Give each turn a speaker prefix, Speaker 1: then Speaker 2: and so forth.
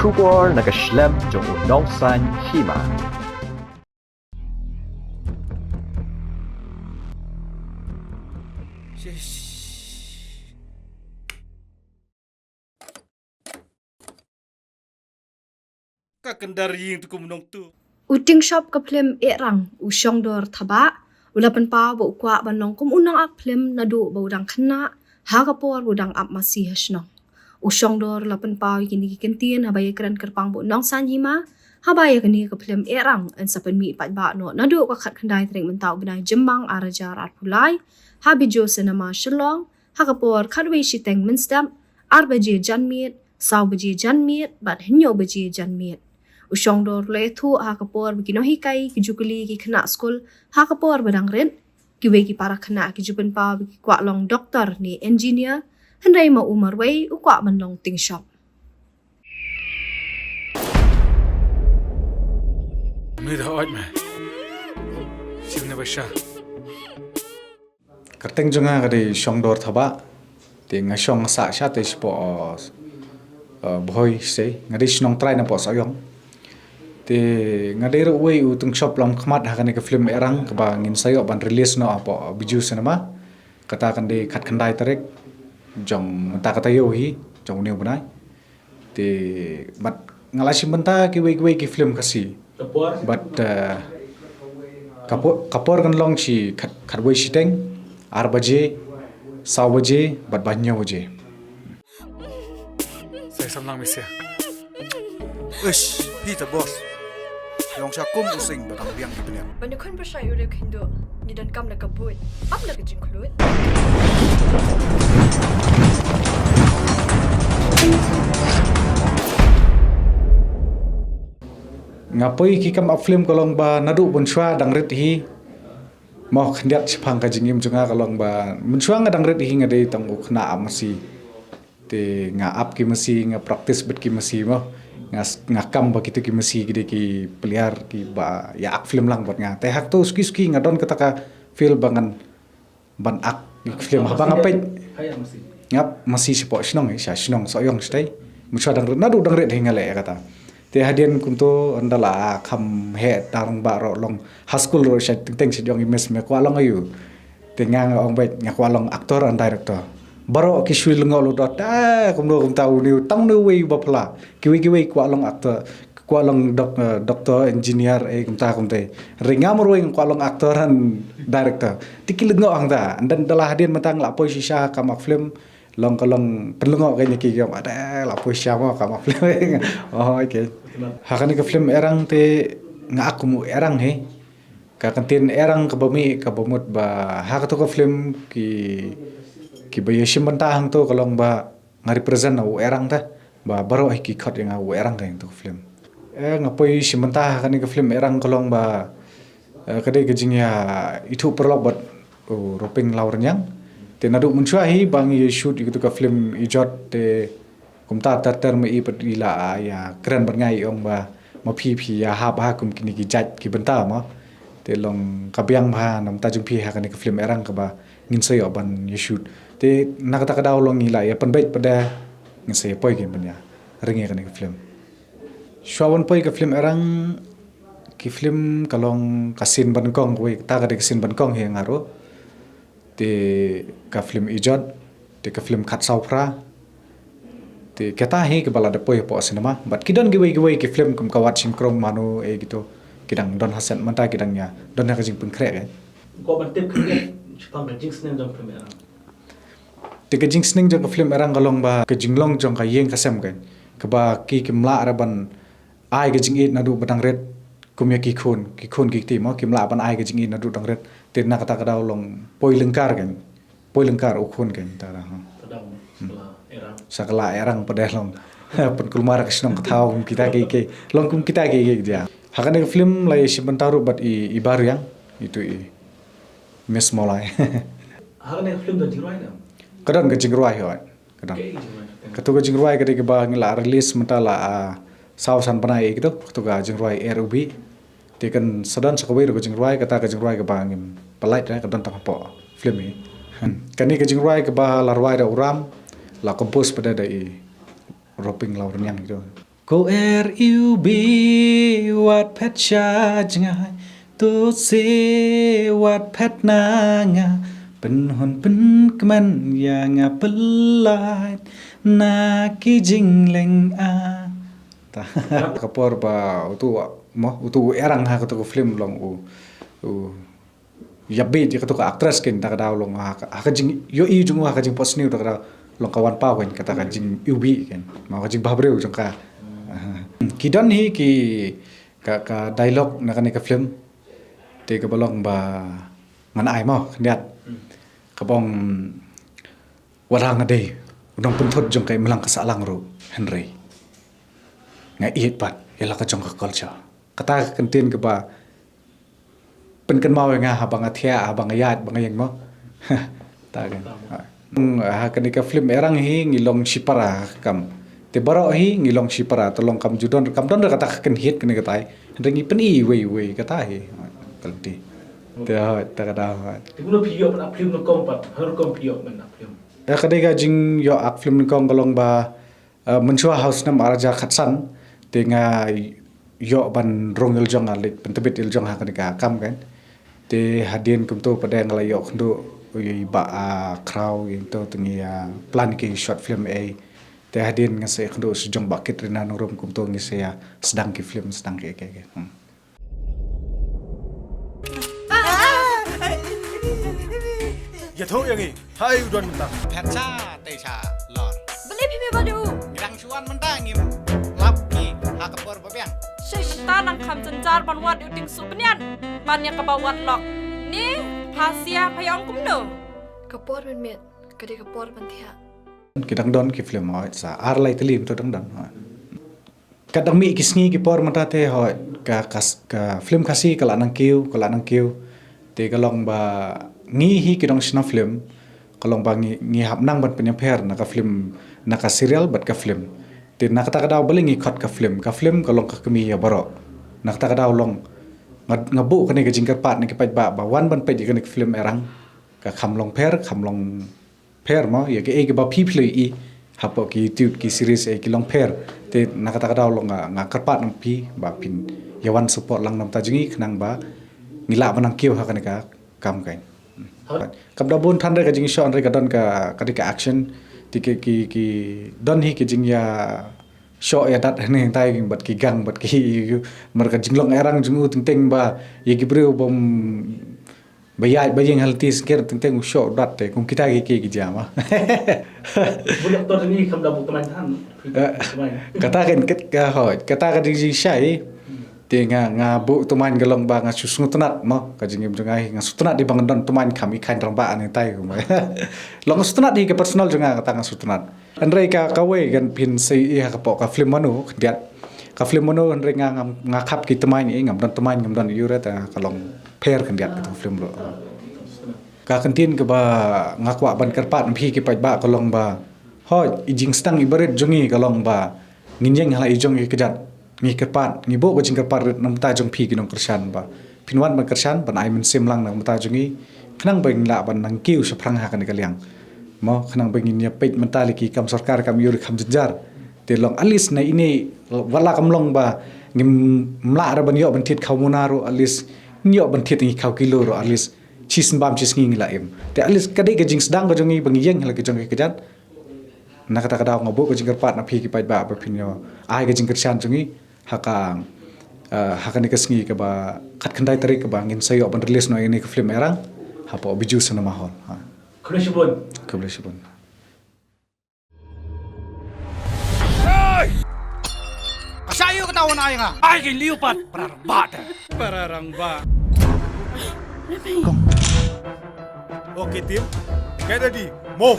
Speaker 1: Schubor nakaslem jong unongsan hima.
Speaker 2: Kakandari tu kumunong tu.
Speaker 3: Uting shop ka plem erang usyong dor thaba ulapan pa bo kwa banong kum unang ak plem nadu bo udang khana ha ka por udang ap masih hasno usyong dor lapan pa kini kentin habaya kran kerpang bo nong san hima habaya kini ka plem erang an sapan mi pat ba no nadu ka khat khandai tring mentau benai jembang arajar at pulai habijo senama shalong ha ka por khatwe shiteng menstam arbaje janmiet saw baje janmiet bat hinyo baje janmiet usyong dor le thu ha kapor bikino hikai ki jukuli ki khna skul ha kapor badang ren ki we ki para khna ki jupen pa ki kwa long doktor ni engineer handai ma umar wei u kwa man long ting shop
Speaker 2: Ni dah oi mah. Sini basha.
Speaker 4: Kerteng junga kadi syong dor thaba ti nga syong sa sha te spo boy se ngadi snong try na po sayong ti ngadi ro we u tung shop lam khmat ha kan ke film erang ka ba ngin sayo ban release no apo biju cinema kata kan de khat khandai tarek jong ta kata yo hi jong ne bunai ti bat ngala simenta ki we ki film kasi but kapor kan long chi khat we shiteng 8 baje 7 baje bat banyo baje
Speaker 2: Saya samlang misia. Ush, Peter boss. Long syakum using batang biang di belian.
Speaker 3: banyak kan bersai urip hindo ni dan kam na kabut ap na kajing kulut
Speaker 4: ngapoi ki kam up film kolong ba nadu bunshwa dangret hi mo khndiat chphang ka jingim junga kolong ba bunshwa nga dangret hi nga dei tang ukhna amasi te nga up ki masi nga practice bit ki masi mo nga kam ba kitu ki masi gide ki peliar ki ba ya ak film lang bot nga te hak to ski nga don kataka feel bangan ban ak film habang apet ngap masih sipo snong sha snong soyong stai bunshwa dangret nadu dangret hi nga le kata te hadian kunto andala kham he tarang ba ro long high school ro sha teng si jong imes me kwa long ayu te nga ong bet nga kwa long actor and director baro ki shul ngol do ta kum no kum tau ni tang no we ba pla ki we kwa long actor kwa long doctor engineer e kum ta kum te ringa mo ro kwa long actor and director tikil ngo ang ta dan dala hadian matang la poi sha kam film long kalong penlungo kayaknya ki gam ada la poi sha mo kam film oh okay hakani ka film erang te nga aku mu erang he ka kantin erang ka bami ka bomut ba ha ka to ka film ki ba yeshim banta hang to kalong ba nga represent na u erang ta ba baro ki khot nga u erang ka to film nga poi simanta hakani ka film erang kalong ba kade ka jingya itu perlok bat roping laurnyang te nadu munchwa hi bang ye shoot itu ka film ijot te kumta tar me i pat ila ya kran ban ngai ong ba ma phi ya ha ba kum kini ki jat ki banta ma te long kabyang ba nam ta jung phi ha kan ka film erang ka ba ngin sayo ban ye shoot te nakata ka daw long ila ya pan bet pada ngin sayo poi kin ban ya ringe kan ka film shwawan poi ka film erang ki film kalong kasin ban kong we ta ka kasin ban kong he ngaro te ka film ijot te ka film khat saupra te kata he ke bala de poi po cinema but kidon giwe ki film kum kawat singkrong manu e gitu kidang don hasan manta kidang ya don ha jing pun krek
Speaker 5: ko ban tip krek chpang ka jinx nen jong premier
Speaker 4: te ka jing sning jong film erang galong ba ka jinglong jong ka yeng kasam kan ka ba ki kimla araban ai ka jing it nadu batang red kumya ki khun ki ti mo kimla ban ai ka jing it nadu dang red te na kata ka daw long poi lengkar kan poi lengkar u khun kan ta ra
Speaker 5: padang erang
Speaker 4: sakala erang pada long pun kulmar kisnong kataw kita ke long kum kita ke dia hakane film lai simentaru bat i baru yang itu i mes molai
Speaker 5: hakane film da jirai na
Speaker 4: kadang ke jingruai ho kadang katu ke jingruai ke ke ba ngila release mentala sausan panai gitu katu ga jingruai RUB tekan sadan sakawai ke jingruai kata ke jingruai ke ba ngim pelait ya kadang tang po film ni kani ke jingruai ke ba larwai da uram la kompos pada dai roping laurnyang gitu Cô yêu bi wat pet cha jangai tu se wat pet na nga pen hon pen keman ya nga pelait na ki jing leng a ta kapor ba utu erang ha ko film long u yabe di ko actress kin ta daw long ha ka jing yo i jung ha ka jing post new ta daw long kawan pa ken kata ka jing ubi ken ma ka jing babreu jong ka Kidan hi ki ka dialog na kani ka film te ka balong ba ngan ai mo khniat ka bong warang ade udang punthot jong kai melang ka salang ru Henry nga iet pat yala ka jong ka culture kata kentin ka ba pen kan mau nga habang athia habang ayat bang yang mo ta kan ha kani ka film erang hi ngilong sipara kam te baro hi ngilong sipara tolong kam judon kam don kata ken hit kene katai rengi peni we kata hi kalti te ha ta kada
Speaker 5: Thì cũng nó phiêu mà phim nó công bật hơn công phiêu mình là phim.
Speaker 4: ya kadai ga jing yo ak film kong golong ba menchua house nam araja khatsan te nga yo ban rongil jong alit pentebit il jong ha kadai ka kam kan te hadin kum to pada ngala yo khndo ba crowd yang to tingia plan ki short film a te hadin nga se khndo sejong bakit rina norom kum to ngi se ya sedang ki film sedang ke
Speaker 2: Ya thâu yang ni. Hai udon mentang.
Speaker 6: Pecah techa lor.
Speaker 7: Beli pimi badu.
Speaker 6: Girang cuan mentang ngim. Lap ni hakapor babiang.
Speaker 7: Syishta nang kam jenjar ban wat uting subnian. Ban yang kebawat lok. Ni pasia payong kumno.
Speaker 3: Kapor men met, kadi kapor bantia.
Speaker 4: Kidang don ki film ho sa ar lai telim to dang dan kadang mi kisngi ki por mata te ho ka film kasi kala nang kiu te kalong ba ngi hi ki dong sna film kalong ba ngi hap nang ban penya pher na ka film na ka serial bat ka film te na kata daw baling ngi khat ka film kalong ka kami ya baro na kata daw long ngabu kani ka jingkar pat ni ki paj ba wan ban paj ka ni film erang ka khamlong pher mo ya ke ba people i hapo ki YouTube ki series ki long pher te nakata daw long nga karpat ng pi ba pin yawan support lang nam ta jingi khnang ba ngila banang kiu ha kanika kam kain kam da bon than re ka jingi shon re ka don ka action ti ki don hi ki jing ya show ya dat ne tai bat ki gang bat ki mar ka jinglong erang jungu ting ba ye ki breu bom bayang halti sker tentang usho dat te kum kita ki jama
Speaker 5: Bulan tahun ini kamu dah bukan mantan.
Speaker 4: kata kan di syai te nga bu tuman galong ba nga susnutnat mo ka jingim jungai nga sutnat di bangon tuman kami kain ramba ane tai ko long sutnat di ke personal junga kata nga sutnat andrei ka kawe kan pin sei ha ka po ka film manu diat ka film manu andrei nga khap ki tuman i ngam don yure ta kalong pher kan diat ka film lo ka kantin ke ba ngakwa ban karpat phi ki paj ba kalong ba hoi ijing stang ibaret jungi kalong ba nginjeng hala ijong ki kejat ngi karpat ngi bo jing karpat nam ta jong phi ki nong kersan ba pinwan ban kersan ban ai men sim lang nang ta jungi khnang beng la ban nang kiu saprang ha kan kaliang mo khnang beng nya peit mentali ki kam sarkar kam yur kam jenjar te long alis na ini wala kam long ba ngim mla ra ban yo ban tit khawmunaro alis nyo ban tit ngi khaw kilo ro alis chis ngi la em te alis kadai ka jing sedang ka jongi bang yeng hala ka jongi kejat na kata kada ngabo ka jing karpat na phi ki pai ba pinyo ai ka jing kersan jongi haka ni kasngi ka ba khat khandai tarik ka ba ngin sayo ban release no ini ka film erang hapo biju sana mahol
Speaker 5: Kena
Speaker 4: shibun
Speaker 6: Kasayo katawan ay nga. Ay kay liupat pararangba.
Speaker 2: Okey tim. Get ready. Move.